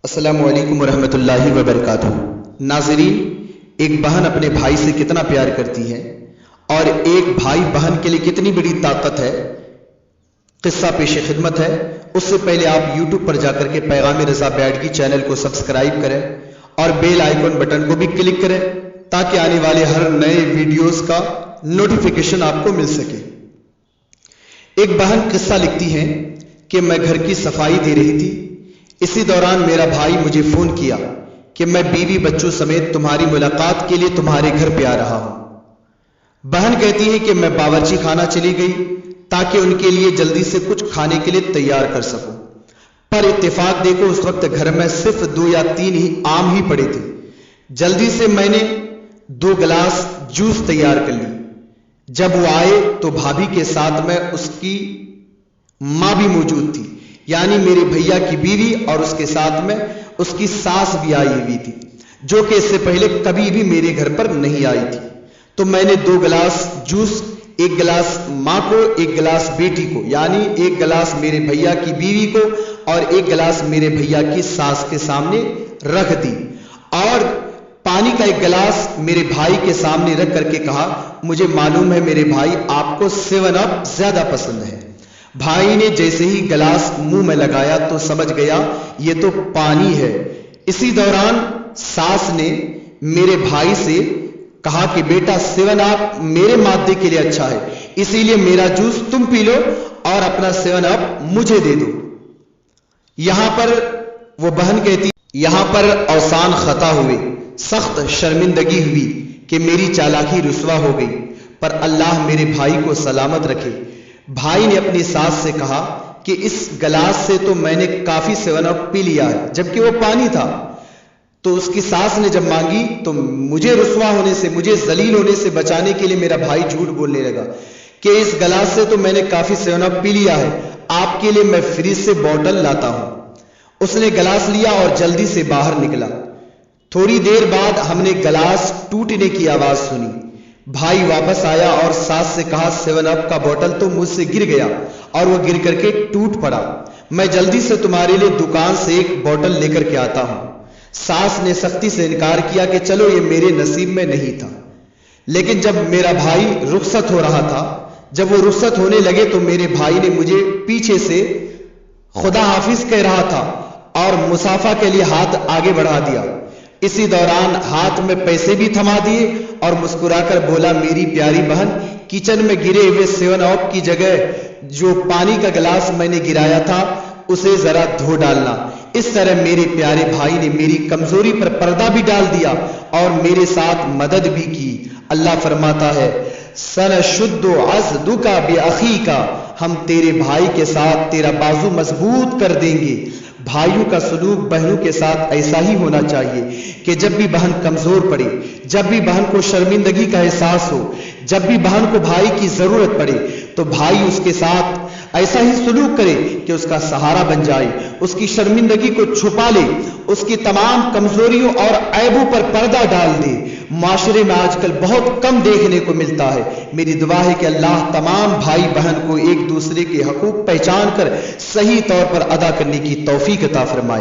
السلام علیکم ورحمۃ اللہ وبرکاتہ۔ ناظرین، ایک بہن اپنے بھائی سے کتنا پیار کرتی ہے اور ایک بھائی بہن کے لیے کتنی بڑی طاقت ہے، قصہ پیش خدمت ہے۔ اس سے پہلے آپ یوٹیوب پر جا کر کے پیغام رضا بیڈگی چینل کو سبسکرائب کریں اور بیل آئیکن بٹن کو بھی کلک کریں تاکہ آنے والے ہر نئے ویڈیوز کا نوٹیفیکیشن آپ کو مل سکے۔ ایک بہن قصہ لکھتی ہے کہ میں گھر کی صفائی دے رہی تھی، اسی دوران میرا بھائی مجھے فون کیا کہ میں بیوی بچوں سمیت تمہاری ملاقات کے لیے تمہارے گھر پہ آ رہا ہوں۔ بہن کہتی ہے کہ میں باورچی خانہ چلی گئی تاکہ ان کے لیے جلدی سے کچھ کھانے کے لیے تیار کر سکوں، پر اتفاق دیکھو اس وقت گھر میں صرف 2 یا 3 ہی آم ہی پڑے تھے۔ جلدی سے میں نے 2 گلاس جوس تیار کر لی۔ جب وہ آئے تو بھابھی کے ساتھ میں اس کی ماں بھی موجود تھی، یعنی میرے بھیا کی بیوی، اور اس کے ساتھ میں اس کی ساس بھی آئی ہوئی تھی جو کہ اس سے پہلے کبھی بھی میرے گھر پر نہیں آئی تھی۔ تو میں نے 2 گلاس جوس، 1 گلاس ماں کو، 1 گلاس بیٹی کو، یعنی 1 گلاس میرے بھیا کی بیوی کو اور 1 گلاس میرے بھیا کی ساس کے سامنے رکھ دی، اور پانی کا 1 گلاس میرے بھائی کے سامنے رکھ کر کے کہا، مجھے معلوم ہے میرے بھائی آپ کو 7 اپ زیادہ پسند ہے۔ بھائی نے جیسے ہی گلاس منہ میں لگایا تو سمجھ گیا یہ تو پانی ہے۔ اسی دوران ساس نے میرے بھائی سے کہا کہ بیٹا 7 اپ میرے معدے کے لیے اچھا ہے، اسی لیے میرا جوس تم پی لو اور اپنا 7 اپ مجھے دے دو۔ یہاں پر وہ بہن کہتی، یہاں پر اوسان خطا ہوئے، سخت شرمندگی ہوئی کہ میری چالاکی رسوا ہو گئی، پر اللہ میرے بھائی کو سلامت رکھے۔ بھائی نے اپنی ساس سے کہا کہ اس گلاس سے تو میں نے کافی 7 اپ پی لیا ہے، جبکہ وہ پانی تھا۔ تو اس کی ساس نے جب مانگی تو مجھے رسوا ہونے سے، مجھے ذلیل ہونے سے بچانے کے لیے میرا بھائی جھوٹ بولنے لگا کہ اس گلاس سے تو میں نے کافی 7 اپ پی لیا ہے، آپ کے لیے میں فریج سے بوتل لاتا ہوں۔ اس نے گلاس لیا اور جلدی سے باہر نکلا۔ تھوڑی دیر بعد ہم نے گلاس ٹوٹنے کی آواز سنی۔ بھائی واپس آیا اور ساس سے کہا 7 اپ کا بوتل تو مجھ سے گر گیا اور وہ گر کر کے ٹوٹ پڑا، میں جلدی سے تمہارے لیے دکان سے 1 بوتل لے کر کے آتا ہوں۔ ساس نے سختی سے انکار کیا کہ چلو یہ میرے نصیب میں نہیں تھا۔ لیکن جب میرا بھائی رخصت ہو رہا تھا، جب وہ رخصت ہونے لگے تو میرے بھائی نے مجھے پیچھے سے خدا حافظ کہہ رہا تھا اور مصافحہ کے لیے ہاتھ آگے بڑھا دیا۔ اسی دوران ہاتھ میں پیسے بھی تھما دیے اور مسکرا کر بولا، میری پیاری بہن، کچن میں گرے ہوئے 7 اپ کی جگہ جو پانی کا گلاس میں نے گرایا تھا اسے ذرا دھو ڈالنا۔ اس طرح میرے پیارے بھائی نے میری کمزوری پر پردہ بھی ڈال دیا اور میرے ساتھ مدد بھی کی۔ اللہ فرماتا ہے، سنشد عضدک بأخیک، ہم تیرے بھائی کے ساتھ تیرا بازو مضبوط کر دیں گے۔ بھائیوں کا سلوک بہنوں کے ساتھ ایسا ہی ہونا چاہیے کہ جب بھی بہن کمزور پڑے، جب بھی بہن کو شرمندگی کا احساس ہو، جب بھی بہن کو بھائی کی ضرورت پڑے تو بھائی اس کے ساتھ ایسا ہی سلوک کرے کہ اس کا سہارا بن جائے، اس کی شرمندگی کو چھپا لے، اس کی تمام کمزوریوں اور عیبوں پر پردہ ڈال دے۔ معاشرے میں آج کل بہت کم دیکھنے کو ملتا ہے۔ میری دعا ہے کہ اللہ تمام بھائی بہن کو ایک دوسرے کے حقوق پہچان کر صحیح طور پر ادا کرنے کی توفیق عطا فرمائے۔